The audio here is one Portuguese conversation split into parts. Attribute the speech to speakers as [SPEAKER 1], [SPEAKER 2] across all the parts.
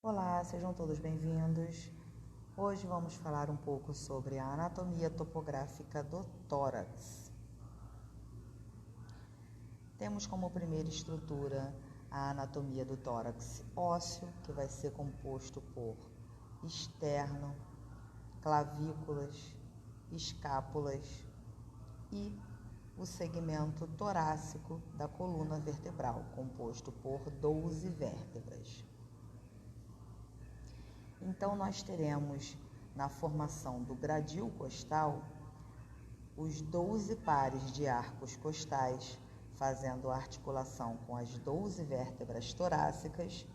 [SPEAKER 1] Olá, sejam todos bem-vindos. Hoje vamos falar um pouco sobre a anatomia topográfica do tórax. Temos como primeira estrutura a anatomia do tórax ósseo, que vai ser composto por externo, clavículas, escápulas e o segmento torácico da coluna vertebral, composto por 12 vértebras. Então, nós teremos na formação do gradil costal os 12 pares de arcos costais, fazendo articulação com as 12 vértebras torácicas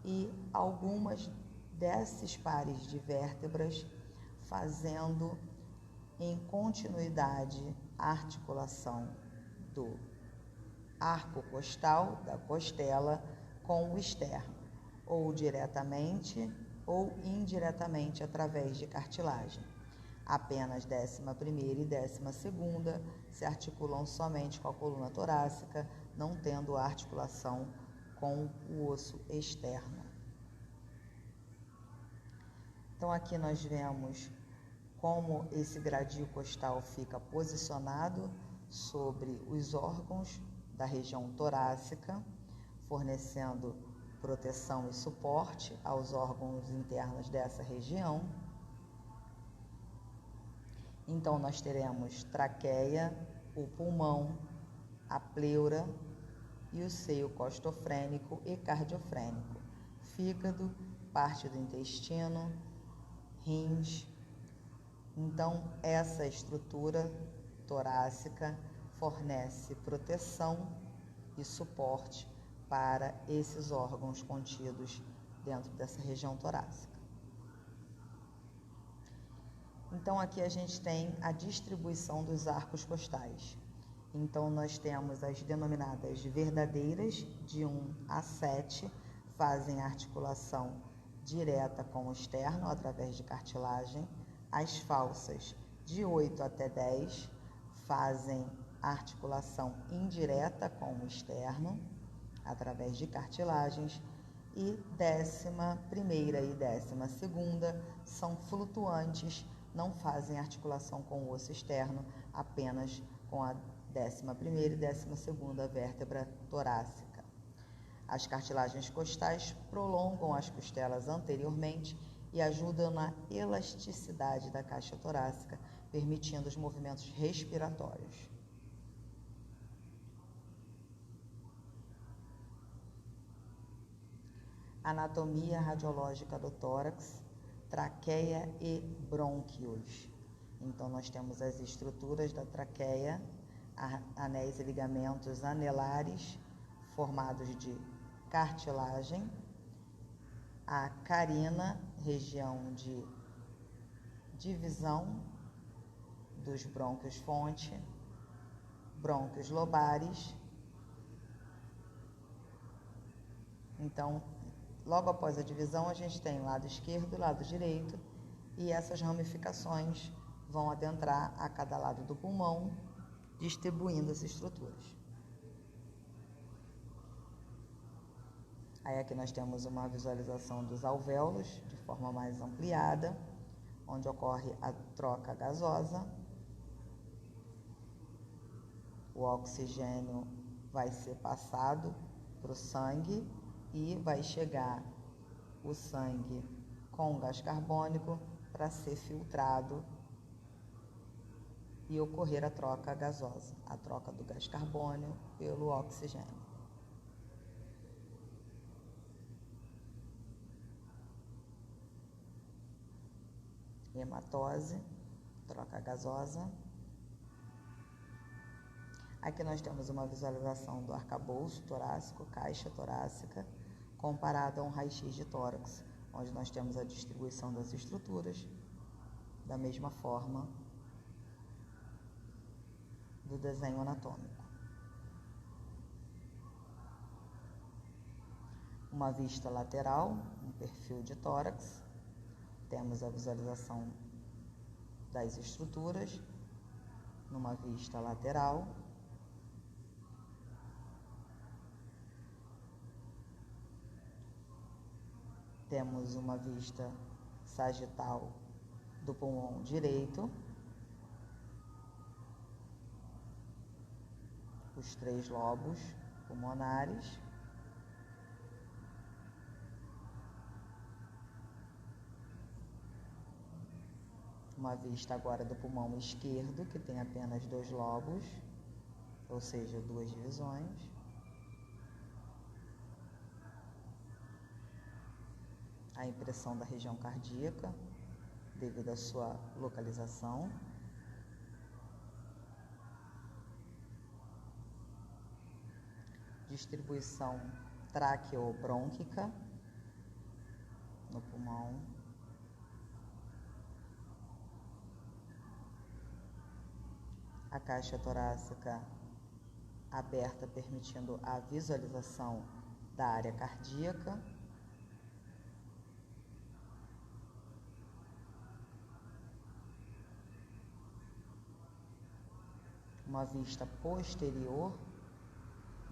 [SPEAKER 1] e algumas desses pares de vértebras fazendo em continuidade a articulação do arco costal, da costela, com o externo, ou diretamente ou indiretamente através de cartilagem. Apenas 11ª e 12ª se articulam somente com a coluna torácica, não tendo articulação com o osso externo. Então aqui nós vemos como esse gradil costal fica posicionado sobre os órgãos da região torácica, fornecendo proteção e suporte aos órgãos internos dessa região. Então, nós teremos traqueia, o pulmão, a pleura e o seio costofrênico e cardiofrênico, fígado, parte do intestino, rins. Então, essa estrutura torácica fornece proteção e suporte para esses órgãos contidos dentro dessa região torácica. Então, aqui a gente tem a distribuição dos arcos costais. Então, nós temos as denominadas verdadeiras, de 1 a 7, fazem articulação direta com o externo, através de cartilagem. As falsas, de 8 até 10, fazem articulação indireta com o externo, através de cartilagens, e 11ª e 12ª são flutuantes, não fazem articulação com o osso externo, apenas com a 11ª e 12ª vértebra torácica. As cartilagens costais prolongam as costelas anteriormente e ajudam na elasticidade da caixa torácica, permitindo os movimentos respiratórios. Anatomia radiológica do tórax, traqueia e brônquios. Então, nós temos as estruturas da traqueia, anéis e ligamentos anelares, formados de cartilagem, a carina, região de divisão dos brônquios-fonte, brônquios lobares. Então, logo após a divisão, a gente tem lado esquerdo e lado direito, e essas ramificações vão adentrar a cada lado do pulmão, distribuindo as estruturas. Aí aqui nós temos uma visualização dos alvéolos de forma mais ampliada, onde ocorre a troca gasosa. O oxigênio vai ser passado para o sangue e vai chegar o sangue com gás carbônico para ser filtrado e ocorrer a troca gasosa, a troca do gás carbônio pelo oxigênio. Hematose, troca gasosa. Aqui nós temos uma visualização do arcabouço torácico, caixa torácica, comparado a um raio-x de tórax, onde nós temos a distribuição das estruturas da mesma forma do desenho anatômico. Uma vista lateral, um perfil de tórax, temos a visualização das estruturas numa vista lateral. Temos uma vista sagital do pulmão direito, os 3 lobos pulmonares, uma vista agora do pulmão esquerdo, que tem apenas 2 lobos, ou seja, 2 divisões. A impressão da região cardíaca, devido à sua localização. Distribuição traqueobrônquica no pulmão. A caixa torácica aberta, permitindo a visualização da área cardíaca. Uma vista posterior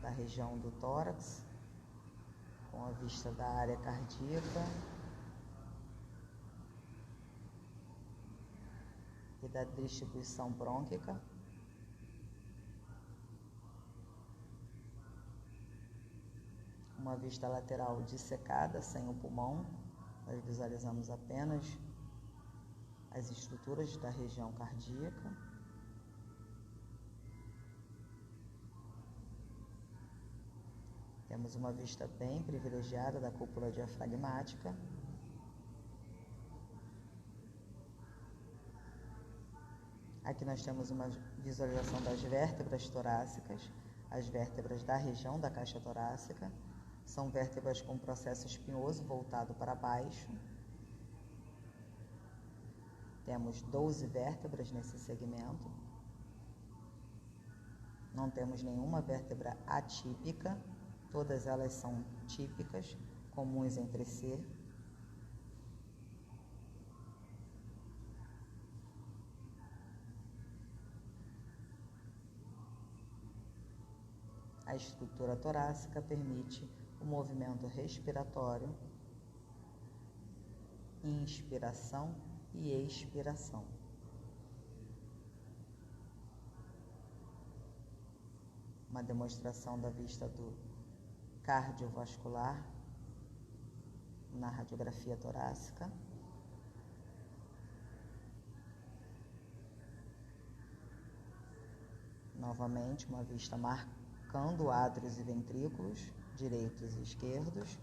[SPEAKER 1] da região do tórax, com a vista da área cardíaca e da distribuição brônquica. Uma vista lateral dissecada, sem o pulmão, nós visualizamos apenas as estruturas da região cardíaca. Temos uma vista bem privilegiada da cúpula diafragmática. Aqui nós temos uma visualização das vértebras torácicas, as vértebras da região da caixa torácica. São vértebras com processo espinhoso voltado para baixo. Temos 12 vértebras nesse segmento. Não temos nenhuma vértebra atípica. Todas elas são típicas, comuns entre si. A estrutura torácica permite o movimento respiratório, inspiração e expiração. Uma demonstração da vista do cardiovascular na radiografia torácica. Novamente, uma vista marcando átrios e ventrículos, direitos e esquerdos.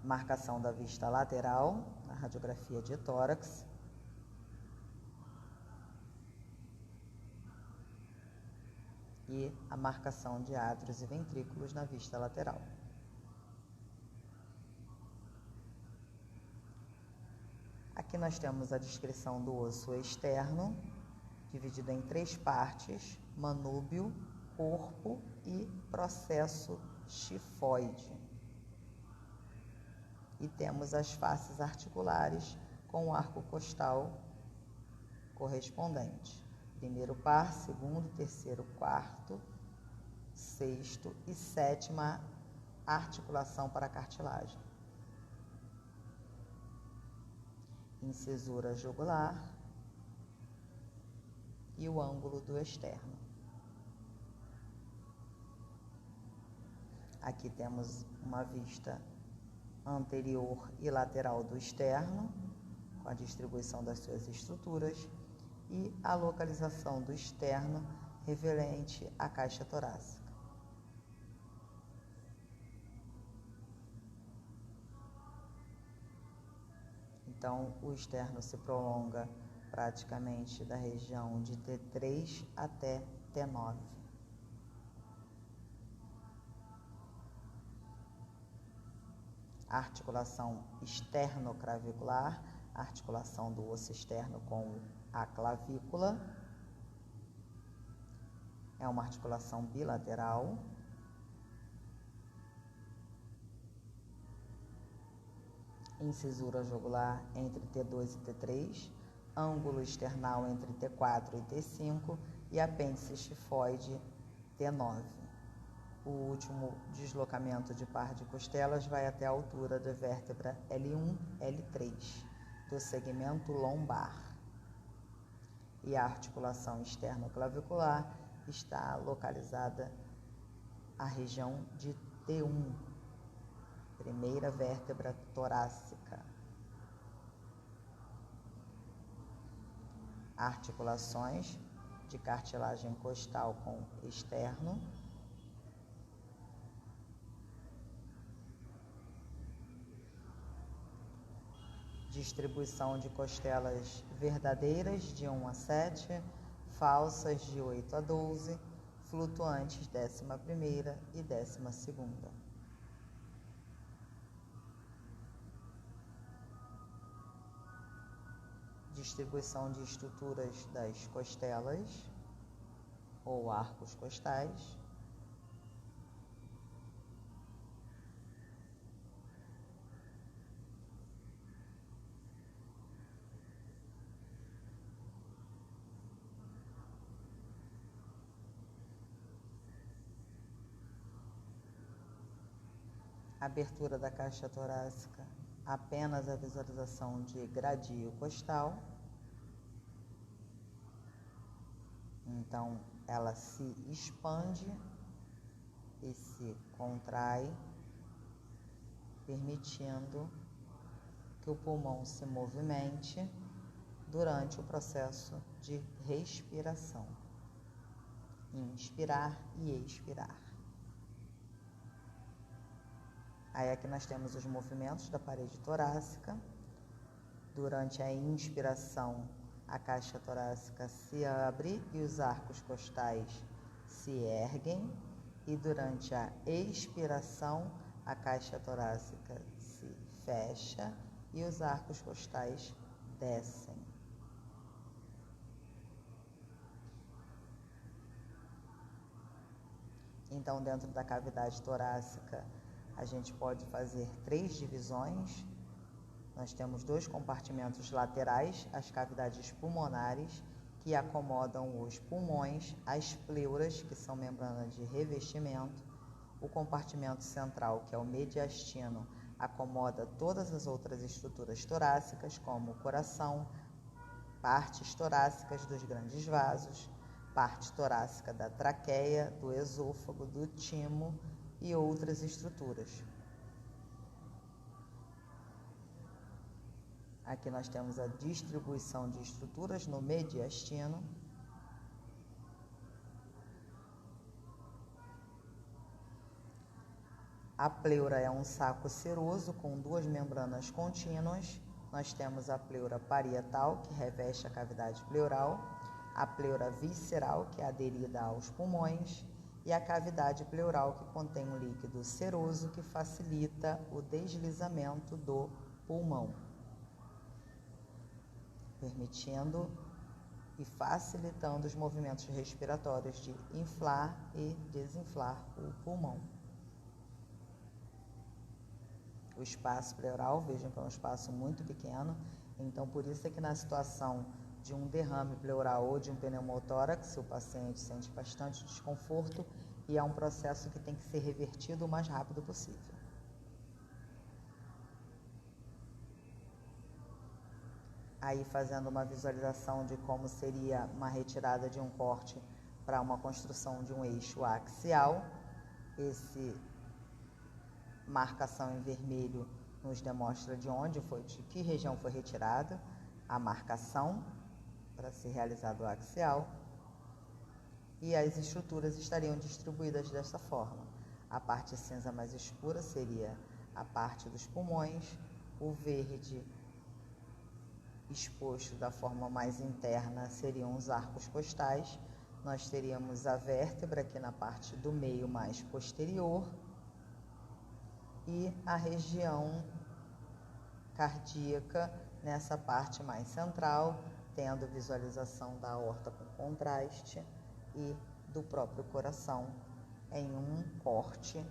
[SPEAKER 1] Marcação da vista lateral na radiografia de tórax. E a marcação de átrios e ventrículos na vista lateral. Aqui nós temos a descrição do osso externo, dividido em 3 partes: manúbio, corpo e processo xifoide. E temos as faces articulares com o arco costal correspondente. Primeiro par, segundo, terceiro, quarto, sexto e 7ª articulação para a cartilagem. Incisura jugular e o ângulo do externo. Aqui temos uma vista anterior e lateral do externo, com a distribuição das suas estruturas, e a localização do externo referente à caixa torácica. Então, o externo se prolonga praticamente da região de T3 até T9. Articulação externoclavicular, articulação do osso externo com a clavícula. É uma articulação bilateral. Incisura jugular entre T2 e T3, ângulo external entre T4 e T5 e apêndice xifoide T9. O último deslocamento de par de costelas vai até a altura da vértebra L1, L3, do segmento lombar. E a articulação externo-clavicular está localizada na região de T1, primeira vértebra torácica. Articulações de cartilagem costal com externo. Distribuição de costelas verdadeiras de 1 a 7, falsas de 8 a 12, flutuantes 11ª e 12ª. Distribuição de estruturas das costelas ou arcos costais. Abertura da caixa torácica, apenas a visualização de gradil costal. Então, ela se expande e se contrai, permitindo que o pulmão se movimente durante o processo de respiração. Inspirar e expirar. Aí aqui nós temos os movimentos da parede torácica. Durante a inspiração, a caixa torácica se abre e os arcos costais se erguem. E durante a expiração, a caixa torácica se fecha e os arcos costais descem. Então, dentro da cavidade torácica, a gente pode fazer 3 divisões. Nós temos 2 compartimentos laterais, as cavidades pulmonares, que acomodam os pulmões, as pleuras, que são membranas de revestimento. O compartimento central, que é o mediastino, acomoda todas as outras estruturas torácicas, como o coração, partes torácicas dos grandes vasos, parte torácica da traqueia, do esôfago, do timo, e outras estruturas. Aqui nós temos a distribuição de estruturas no mediastino. A pleura é um saco seroso com 2 membranas contínuas. Nós temos a pleura parietal, que reveste a cavidade pleural, a pleura visceral, que é aderida aos pulmões, e a cavidade pleural, que contém um líquido seroso que facilita o deslizamento do pulmão, permitindo e facilitando os movimentos respiratórios de inflar e desinflar o pulmão. O espaço pleural, vejam que é um espaço muito pequeno, então por isso é que na situação de um derrame pleural ou de um pneumotórax, o paciente sente bastante desconforto e é um processo que tem que ser revertido o mais rápido possível. Aí fazendo uma visualização de como seria uma retirada de um corte para uma construção de um eixo axial. Esse marcação em vermelho nos demonstra de onde foi, de que região foi retirada a marcação para ser realizado o axial, e as estruturas estariam distribuídas dessa forma. A parte cinza mais escura seria a parte dos pulmões, o verde exposto da forma mais interna seriam os arcos costais. Nós teríamos a vértebra aqui na parte do meio mais posterior e a região cardíaca nessa parte mais central, tendo visualização da aorta com contraste e do próprio coração em um corte,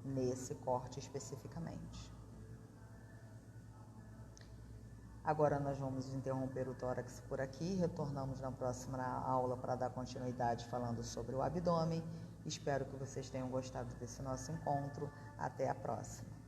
[SPEAKER 1] nesse corte especificamente. Agora nós vamos interromper o tórax por aqui, retornamos na próxima aula para dar continuidade falando sobre o abdômen. Espero que vocês tenham gostado desse nosso encontro. Até a próxima!